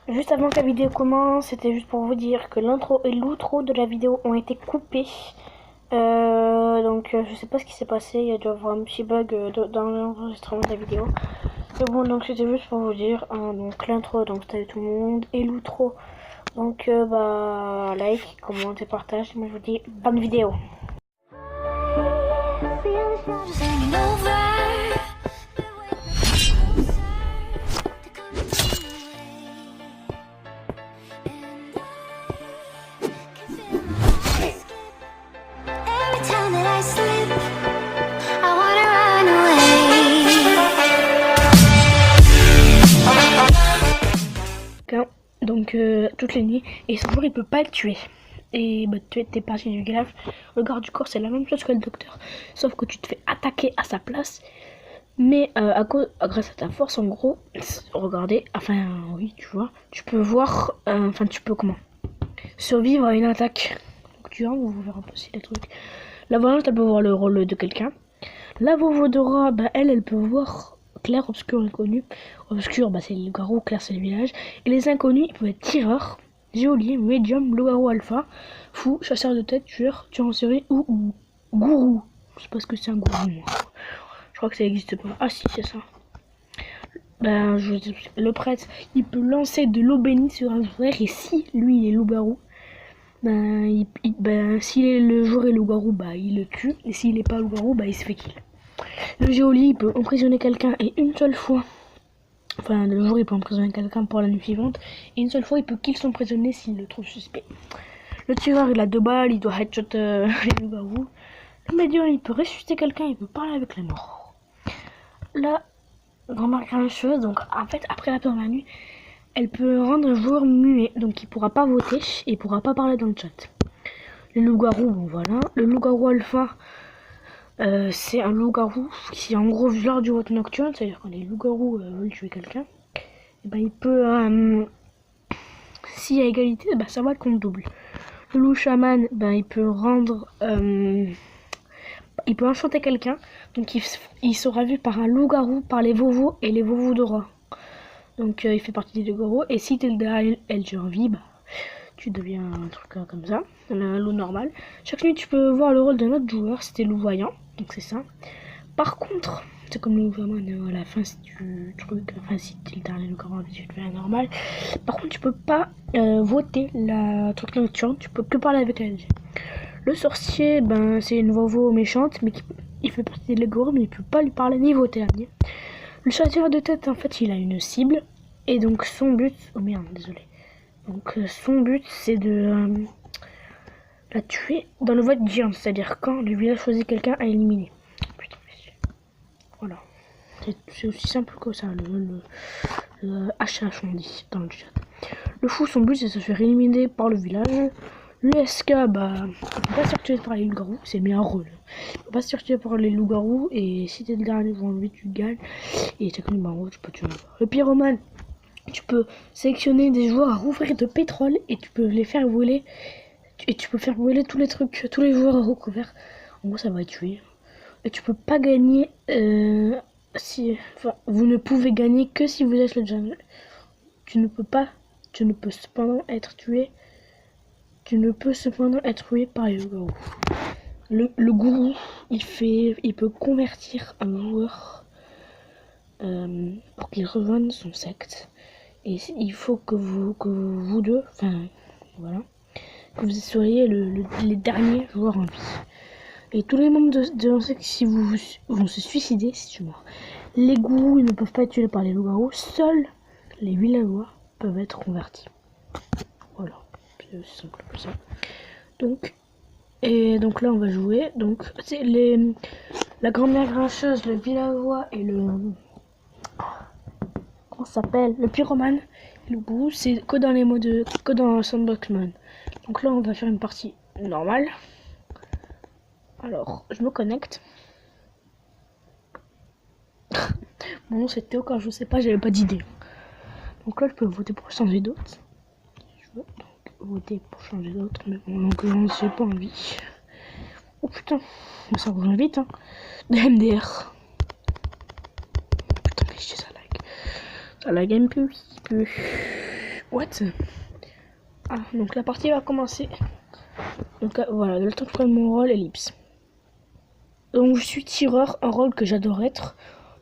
Juste avant que la vidéo commence, c'était juste pour vous dire que l'intro et l'outro de la vidéo ont été coupés. Je sais pas ce qui s'est passé, il y a dû avoir un petit bug dans l'enregistrement de la vidéo. Mais bon, donc c'était juste pour vous dire, hein, donc l'intro, donc salut tout le monde, et l'outro, donc like, commente et partage. Moi je vous dis bonne vidéo. Donc toutes les nuits, et son jour il peut pas le tuer. Et bah tu es parti du grave. Le garde du corps c'est la même chose que le docteur, sauf que tu te fais attaquer à sa place. Mais grâce à ta force, en gros, regardez, enfin oui, tu vois, tu peux voir, tu peux comment survivre à une attaque. Donc tu vois, on va voir un peu si les trucs. La voyante, elle peut voir le rôle de quelqu'un. La Vovodora, bah elle peut voir clair, obscur, inconnu. Obscur, bah c'est le loup-garou, clair c'est le village. Et les inconnus, ils peuvent être tireurs, geôlier, médium, loup-garou alpha, fou, chasseur de tête, tueur, tueur en série ou gourou. Je sais pas ce que c'est un gourou, moi. Je crois que ça existe pas. Ah si, c'est ça. Le prêtre, il peut lancer de l'eau bénite sur un frère et si lui il est loup-garou, s'il est le jour et loup-garou, bah il le tue. Et s'il est pas loup-garou, bah il se fait kill. Le geôlier, il peut emprisonner quelqu'un et une seule fois, enfin le jour il peut emprisonner quelqu'un pour la nuit suivante, et une seule fois il peut kill son prisonnier s'il le trouve suspect. Le tueur il a 2 balles, il doit headshot les loups-garous. Le médium il peut ressusciter quelqu'un, il peut parler avec les morts. La grand-mère grincheuse, donc en fait après la première nuit, elle peut rendre un joueur muet, donc il pourra pas voter et il pourra pas parler dans le chat. Le loup-garou, bon voilà. Le loup-garou alpha, c'est un loup-garou qui est en gros lors du vote nocturne, c'est-à-dire quand les loups-garous veulent tuer quelqu'un, et ben il peut, s'il y a égalité, bah ça va le compte double. Le loup chaman, ben il peut rendre, il peut enchanter quelqu'un, donc il sera vu par un loup-garou, par les vovos et les Vovodoras. Donc il fait partie des loups-garous, et si t'es le derrière elle en vie, bah tu deviens un truc comme ça, un loup normal. Chaque nuit tu peux voir le rôle d'un autre joueur, c'était loup voyant, donc c'est ça. Par contre, c'est comme le loup à la fin si tu si tu es le dernier loup garou, tu deviens normal. Par contre tu peux pas voter la truc nocturne, tu peux que parler avec elle. Le sorcier, ben c'est une vovo méchante, mais il fait partie des loups, mais il peut pas lui parler ni voter. Le chasseur de tête, en fait, il a une cible, et donc son but, oh merde, désolé. Donc son but c'est de la tuer dans le vote géant, c'est-à-dire quand le village choisit quelqu'un à éliminer. Putain, voilà. C'est aussi simple que ça, le HH on dit dans le chat. Le fou, son but c'est de se faire éliminer par le village. Le SK, bah, il peut pas se faire tuer par les loups-garous, c'est bien un rôle. Il peut pas se faire tuer par les loups-garous, et si t'es le dernier devant lui, tu gagnes. Et techniquement, tu peux tuer. Le pyromane, tu peux sélectionner des joueurs à rouvrir de pétrole et tu peux les faire brûler. Et tu peux faire brûler tous les trucs, tous les joueurs à recouvert. En gros, ça va être tué. Et tu peux pas gagner vous ne pouvez gagner que si vous êtes le jungle. Tu ne peux cependant être tué. Tu ne peux cependant être tué par les loups-garous. Le gourou, il peut convertir un joueur pour qu'il rejoigne son secte. Et il faut que vous deux, enfin voilà, que vous soyez les derniers joueurs en vie. Et tous les membres de l'insecte, si vous vont se suicider si tu meurs. Les gourous, ils ne peuvent pas être tués par les loups-garous. Seuls les villageois peuvent être convertis. Voilà, c'est aussi simple que ça. Donc là, on va jouer. Donc, c'est la grand-mère grincheuse, le villageois et le... Comment ça s'appelle? Le pyromane. Le gourou, c'est que dans les modes que dans Sandboxman. Donc là, on va faire une partie normale. Alors, je me connecte. Mon nom c'est Théo, quand je sais pas, j'avais pas d'idée. Donc là, je peux voter pour changer d'autre. Je veux donc voter pour changer d'autre, mais bon, donc j'ai pas envie. Oh putain, ça revient vite, hein. De MDR. Putain, mais ça lag. Ça lag un peu. What? Ah, donc la partie va commencer. Donc voilà, le temps que je prenne mon rôle, ellipse. Donc je suis tireur, un rôle que j'adore être.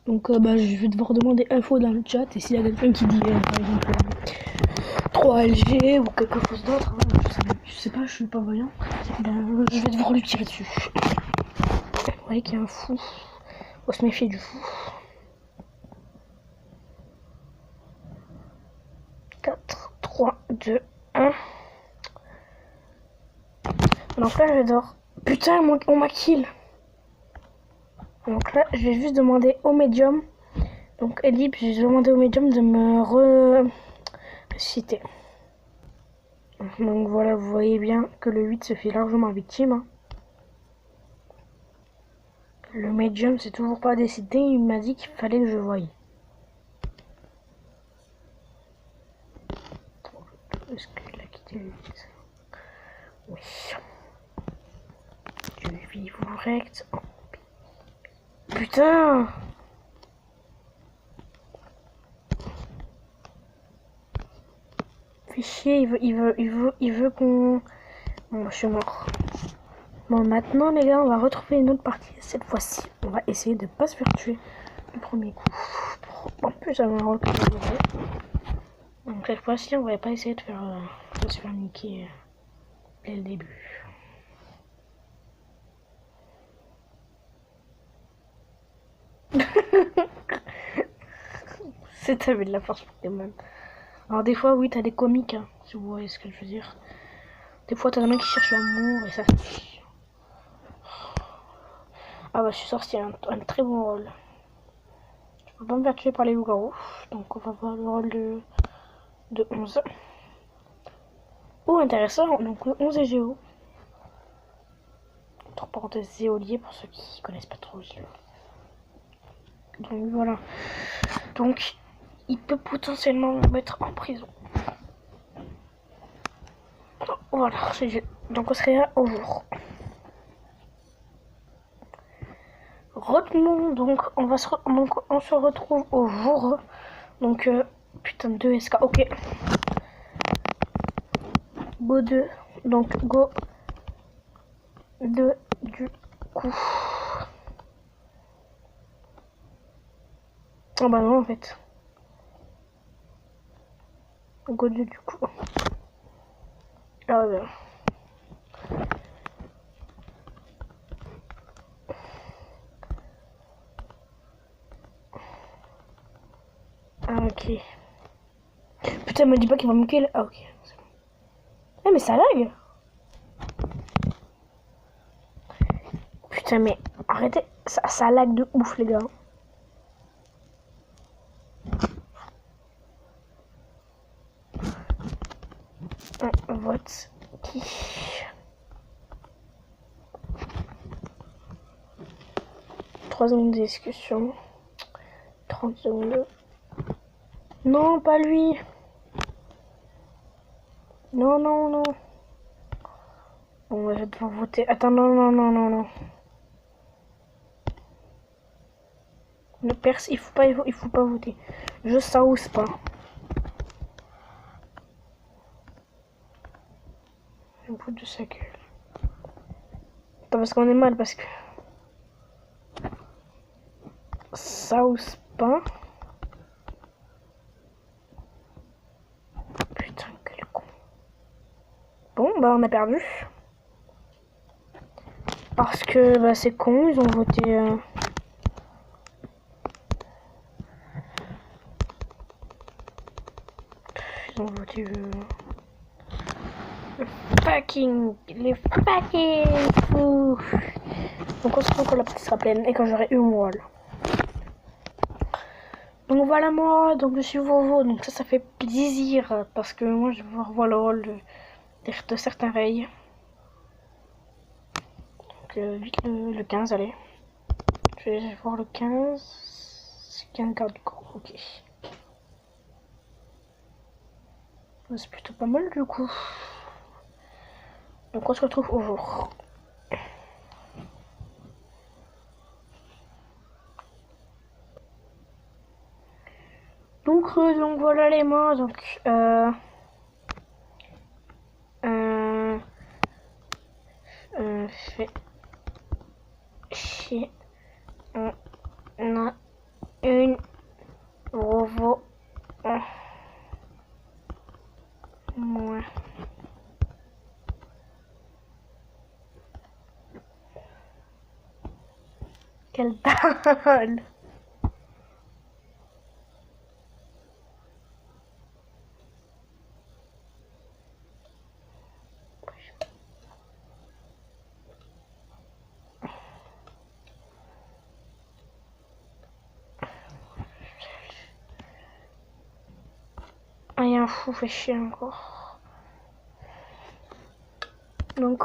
Donc je vais devoir demander info dans le chat. Et s'il y a quelqu'un qui dit par exemple 3LG ou quelque chose d'autre, hein, je sais pas, je suis pas voyant. Ben, je vais devoir lui tirer dessus. Vous voyez qu'il y a un fou. Faut se méfier du fou. 4, 3, 2, 1. Donc là je vais devoir... Putain, on m'a kill. Donc là je vais juste demander au médium. Donc ellipse, je vais demander au médium de me ressusciter. Donc voilà, vous voyez bien que le 8 se fait largement victime. Hein. Le médium c'est toujours pas décidé, il m'a dit qu'il fallait que je voie. Est-ce qu'il a quitté le 8? Oui. Je vis correct. Oh. Putain! Fais chier, il veut qu'on... Bon, je suis mort. Bon, maintenant les gars, on va retrouver une autre partie. Cette fois-ci, on va essayer de pas se faire tuer le premier coup. En plus, j'avais un rôle que j'avais. Donc cette fois-ci, on va pas essayer de se faire niquer dès le début. C'est t'avais de la force Pokémon. Alors des fois, oui, t'as des comiques, hein, si vous voyez ce que je veux dire. Des fois, t'as un mec qui cherche l'amour et ça. Ah bah, je suis sorti un très bon rôle. Je peux pas me faire tuer par les loups-garous. Donc on va voir le rôle de 11. Oh, intéressant. Donc le 11 est Géo. Entre parenthèses, Zéolier pour ceux qui connaissent pas trop Géo. Donc voilà. Donc il peut potentiellement me mettre en prison. Voilà. Donc on serait là au jour. Retenons donc on se retrouve au jour. Donc putain 2 SK. Ok. Go 2. Donc go 2 du coup. Ah bah non en fait. Go 2 du coup. Ah bah. Ah ok. Putain me dis pas qu'il va me kill. Ah ok. Ah mais ça lag. Putain mais arrêtez. Ça lag de ouf les gars. Un vote qui... 3 secondes de discussion. 30 secondes. Non, pas lui. Non, non, non. Bon, je vais devoir voter. Attends, non, non, non, non, non. Le perse, il faut pas voter. Je sauce pas. Je vote de sa gueule. Attends, parce qu'on est mal, parce que... Sauce pas. Putain, quel con. Bon, bah on a perdu. Parce que bah, c'est con, ils ont voté... Ils ont voté les fucking fous. Donc on se retrouve quand la partie sera pleine et quand j'aurai eu mon rôle. Donc voilà moi, donc je suis Vovo, donc ça fait plaisir parce que moi je vais voir le rôle de certains rails. Donc vite le 15, allez. Je vais voir le 15. 15 garde du corps, ok. C'est plutôt pas mal du coup. Donc on se retrouve au jour. Donc voilà les mains, donc fait chier. On a une Vovo en moins. Quelle dalle! Rien fou, fait chier encore. Donc,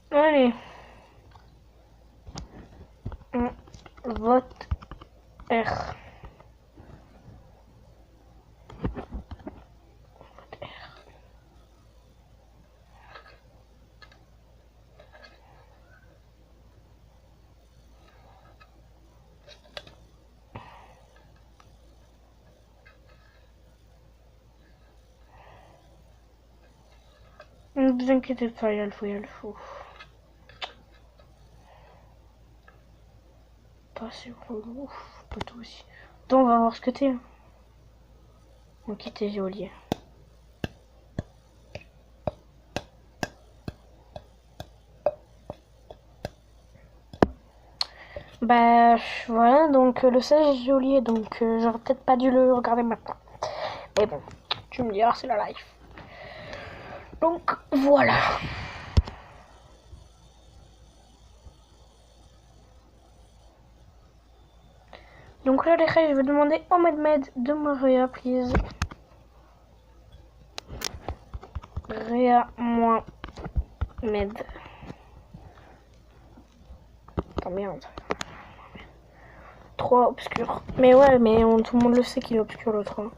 allez, on vote R. Ne vous inquiétez pas, il y a le fou, il y a le fou. Pas sûr, ouf, pas tout aussi. Donc on va voir ce que t'es. Ok, t'es joli. Bah voilà, donc le 16 juillet, donc j'aurais peut-être pas dû le regarder maintenant. Mais bon, tu me diras, c'est la live. Donc voilà. Donc là, les gars, je vais demander au Med de me réa, please. Réa moins Med. Oh merde. 3 obscur. Mais ouais, mais tout le monde le sait qu'il est obscur le 3.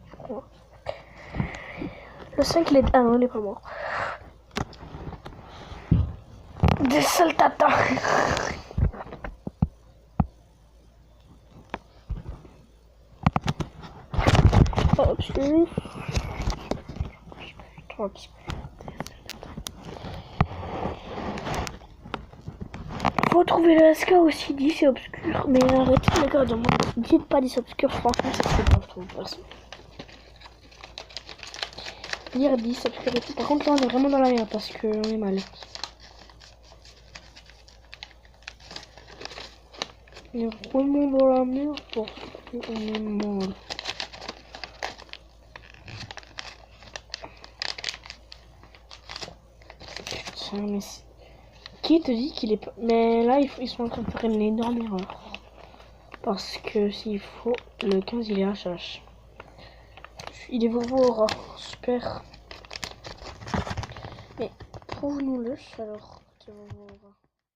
Je crois. Le 5 il est... Ah non, il est pas mort. Des sales tatas. Pas obscur. 3 obscur. Faut trouver le SK aussi, 10 c'est obscur. Mais arrêtez les gars, dites pas 10 obscur, franchement ça fait pas trop de toute façon. Dire 10 obscurité. Par contre là on est vraiment dans la merde parce que on est mal. On est vraiment dans la merde parce qu'on est mal. Putain mais c'est... Qui te dit qu'il est pas... Mais là ils sont en train de faire une énorme erreur. Parce que s'il faut, le 15 il est HH. Il est Vovo aura. Super. Mais prouve-nous-le alors.